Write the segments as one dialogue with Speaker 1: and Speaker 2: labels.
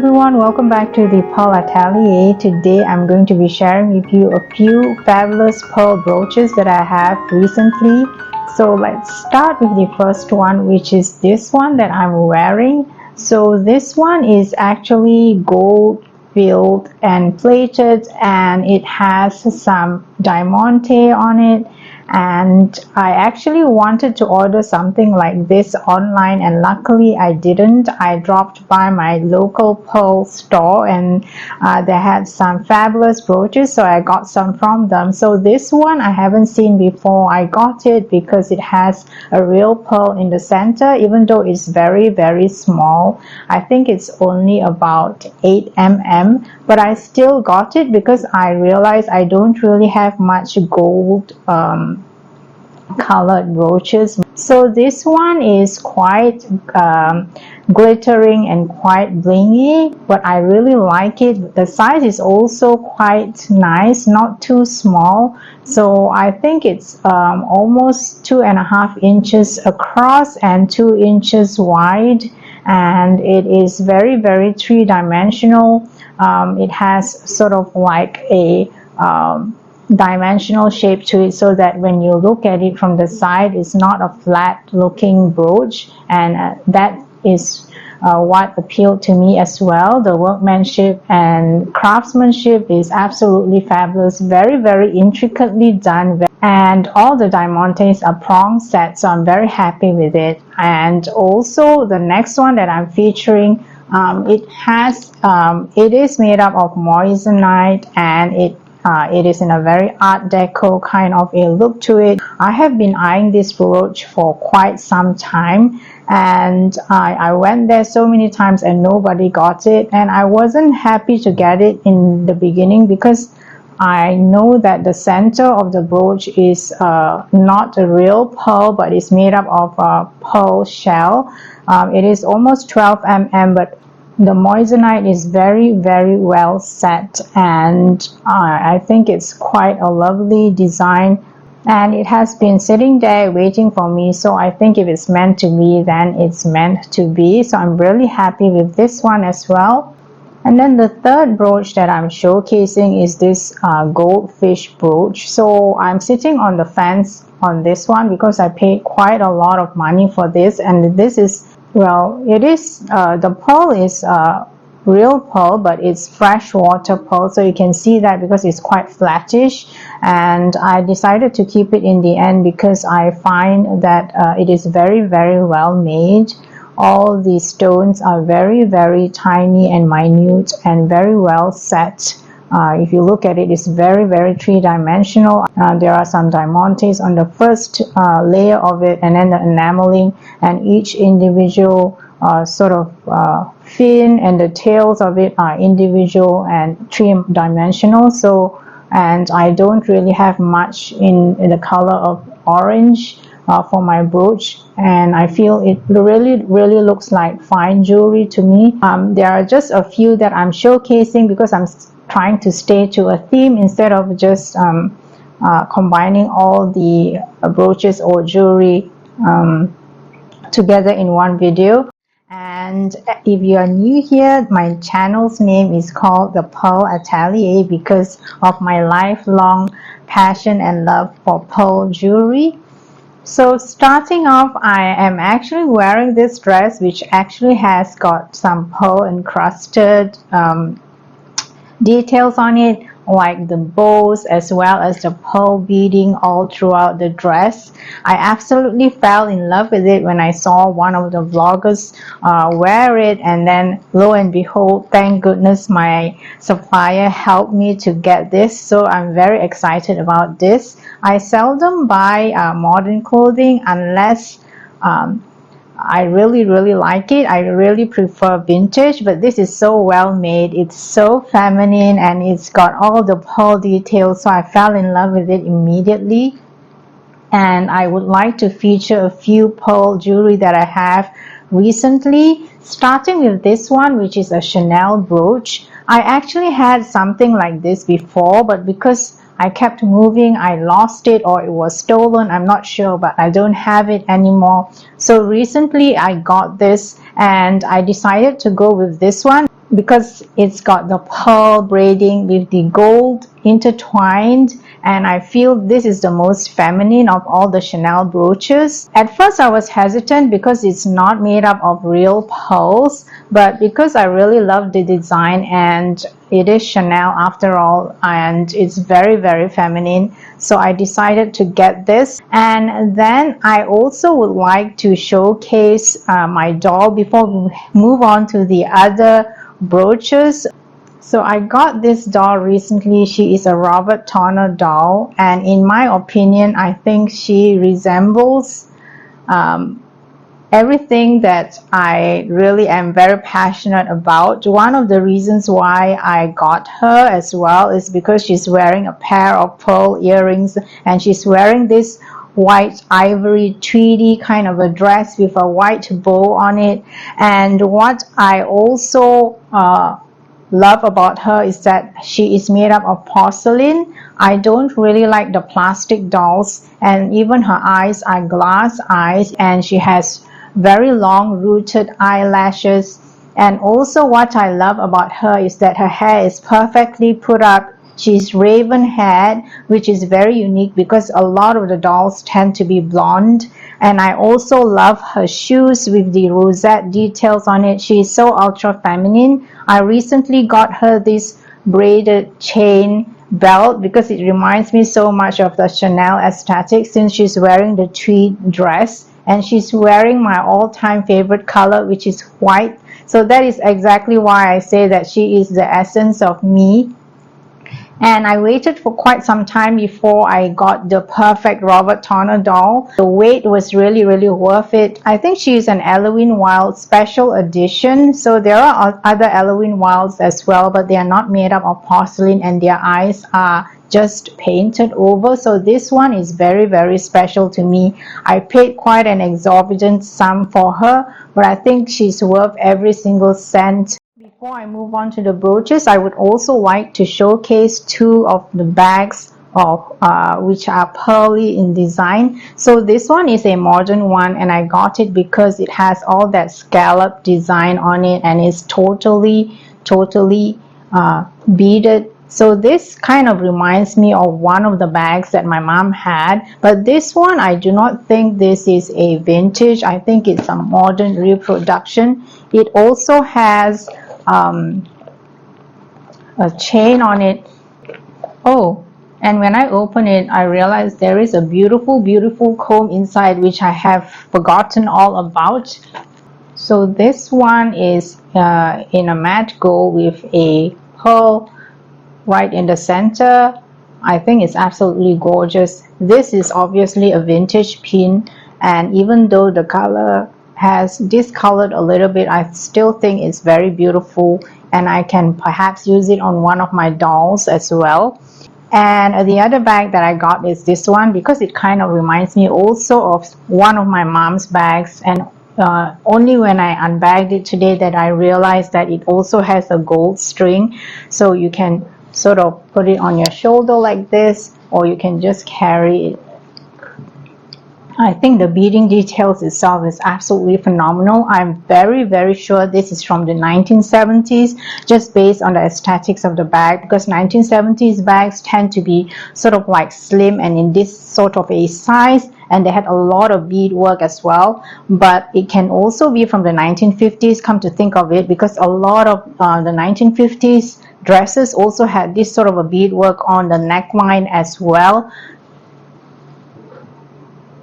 Speaker 1: everyone, welcome back to the Pearl Atelier. Today I'm going to be sharing with you a few fabulous pearl brooches that I have recently. So let's start with the first one, which is this one that I'm wearing. So this one is actually gold filled and plated, and it has some diamante on it. And I actually wanted to order something like this online, and luckily I didn't. I dropped by my local pearl store, and they had some fabulous brooches, so I got some from them. So this one I haven't seen before. I got it because it has a real pearl in the center, even though it's very small. I think it's only about 8 mm, but I still got it because I realized I don't really have much gold colored brooches. So this one is quite glittering and quite blingy, but I really like it. The size is also quite nice, not too small. So I think it's almost 2.5 inches across and 2 inches wide, and it is very three-dimensional. It has sort of like a dimensional shape to it, so that when you look at it from the side, it's not a flat looking brooch, and that is what appealed to me as well. The workmanship and craftsmanship is absolutely fabulous, very intricately done, and all the diamantes are prong set, so I'm very happy with it. And also the next one that I'm featuring, it is made up of moissanite, and it is in a very art deco kind of a look to it. I have been eyeing this brooch for quite some time, and I went there so many times and nobody got it, and I wasn't happy to get it in the beginning because I know that the center of the brooch is not a real pearl, but it's made up of a pearl shell. It is almost 12 mm, but the moissanite is very well set, and I think it's quite a lovely design, and it has been sitting there waiting for me. So I think if it's meant to be, then it's meant to be. So I'm really happy with this one as well. And then the third brooch that I'm showcasing is this goldfish brooch. So I'm sitting on the fence on this one because I paid quite a lot of money for this, and this is, well, it is the pearl is real pearl, but it's freshwater pearl, so you can see that because it's quite flattish. And I decided to keep it in the end because I find that it is very well made. All the stones are very tiny and minute and very well set. If you look at it, it's very three-dimensional. There are some diamantes on the first layer of it, and then the enameling, and each individual sort of fin and the tails of it are individual and three-dimensional. So, and I don't really have much in the color of orange for my brooch, and I feel it really looks like fine jewelry to me. There are just a few that I'm showcasing because I'm trying to stay to a theme instead of just combining all the brooches or jewelry together in one video. And if you are new here, my channel's name is called the Pearl Atelier because of my lifelong passion and love for pearl jewelry. So starting off, I am actually wearing this dress, which actually has got some pearl encrusted details on it, like the bows as well as the pearl beading all throughout the dress. I absolutely fell in love with it when I saw one of the vloggers wear it, and then lo and behold, thank goodness my supplier helped me to get this. So I'm very excited about this. I seldom buy modern clothing unless I really like it. I really prefer vintage, but this is so well made. It's so feminine, and it's got all the pearl details, so I fell in love with it immediately. And I would like to feature a few pearl jewelry that I have recently, starting with this one, which is a Chanel brooch. I actually had something like this before, but because I kept moving, I lost it, or it was stolen, I'm not sure, but I don't have it anymore. So recently I got this, and I decided to go with this one. because it's got the pearl braiding with the gold intertwined, and I feel this is the most feminine of all the Chanel brooches. At first I was hesitant because it's not made up of real pearls, but because I really love the design, and it is Chanel after all, and it's very feminine, so I decided to get this. And then I also would like to showcase my doll before we move on to the other brooches. So I got this doll recently. She is a Robert Turner doll, and in my opinion I think she resembles everything that I really am very passionate about. One of the reasons why I got her as well is because she's wearing a pair of pearl earrings, and she's wearing this white ivory tweedy kind of a dress with a white bow on it. And what I also love about her is that she is made up of porcelain. I don't really like the plastic dolls, and even her eyes are glass eyes, and she has very long rooted eyelashes. And also what I love about her is that her hair is perfectly put up. She's raven haired, which is very unique because a lot of the dolls tend to be blonde. And I also love her shoes with the rosette details on it. She is so ultra feminine. I recently got her this braided chain belt because it reminds me so much of the Chanel aesthetic, since she's wearing the tweed dress, and she's wearing my all-time favorite color, which is white. So that is exactly why I say that she is the essence of me. And I waited for quite some time before I got the perfect Robert Turner doll. The wait was really worth it. I think she's an Halloween Wild special edition. So there are other Halloween Wilds as well, but they are not made up of porcelain, and their eyes are just painted over. So this one is very special to me. I paid quite an exorbitant sum for her, but I think she's worth every single cent. Before I move on to the brooches, I would also like to showcase two of the bags of which are pearly in design. So this one is a modern one, and I got it because it has all that scallop design on it, and it's totally beaded. So this kind of reminds me of one of the bags that my mom had, but this one I do not think this is a vintage. I think it's a modern reproduction. It also has a chain on it. Oh, and when I open it, I realized there is a beautiful comb inside, which I have forgotten all about. So this one is in a matte gold with a pearl right in the center. I think it's absolutely gorgeous. This is obviously a vintage pin, and even though the color has discolored a little bit, I still think it's very beautiful, and I can perhaps use it on one of my dolls as well. And the other bag that I got is this one because it kind of reminds me also of one of my mom's bags, and only when I unbagged it today that I realized that it also has a gold string, so you can sort of put it on your shoulder like this, or you can just carry it. I think the beading details itself is absolutely phenomenal. I'm very sure this is from the 1970s, just based on the aesthetics of the bag, because 1970s bags tend to be sort of like slim and in this sort of a size, and they had a lot of beadwork as well. But it can also be from the 1950s, come to think of it, because a lot of the 1950s dresses also had this sort of a beadwork on the neckline as well.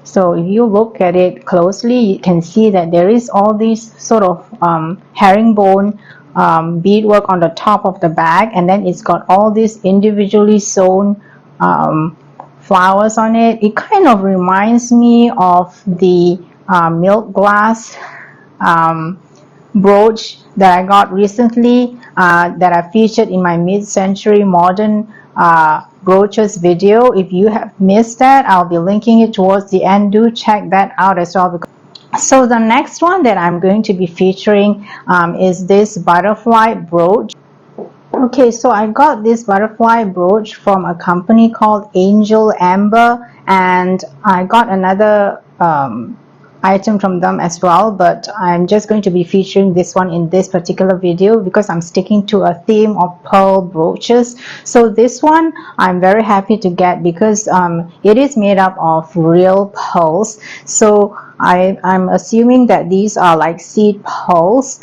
Speaker 1: So if you look at it closely, you can see that there is all these sort of herringbone beadwork on the top of the bag, and then it's got all these individually sewn flowers on it. It kind of reminds me of the milk glass brooch that I got recently, that I featured in my mid-century modern brooches video. If you have missed that, I'll be linking it towards the end. Do check that out as well. So the next one that I'm going to be featuring is this butterfly brooch. Okay, so I got this butterfly brooch from a company called Angel Amber, and I got another item from them as well, but I'm just going to be featuring this one in this particular video because I'm sticking to a theme of pearl brooches. So this one I'm very happy to get because it is made up of real pearls. So I'm assuming that these are like seed pearls,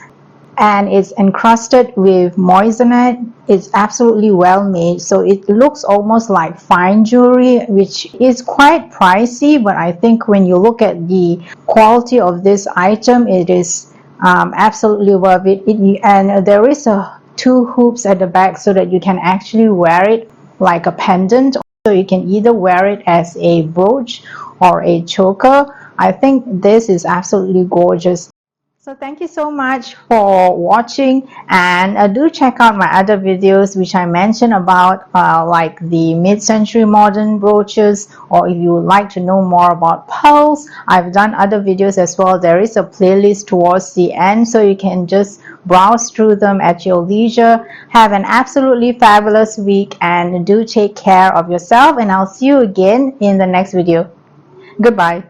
Speaker 1: and it's encrusted with moissanite. It's absolutely well made, so it looks almost like fine jewelry, which is quite pricey, but I think when you look at the quality of this item, it is absolutely worth it. And there is two hoops at the back so that you can actually wear it like a pendant. So you can either wear it as a brooch or a choker. I think this is absolutely gorgeous. So thank you so much for watching, and do check out my other videos which I mentioned about like the mid-century modern brooches, or if you would like to know more about pearls, I've done other videos as well. There is a playlist towards the end, so you can just browse through them at your leisure. Have an absolutely fabulous week, and do take care of yourself, and I'll see you again in the next video. Goodbye.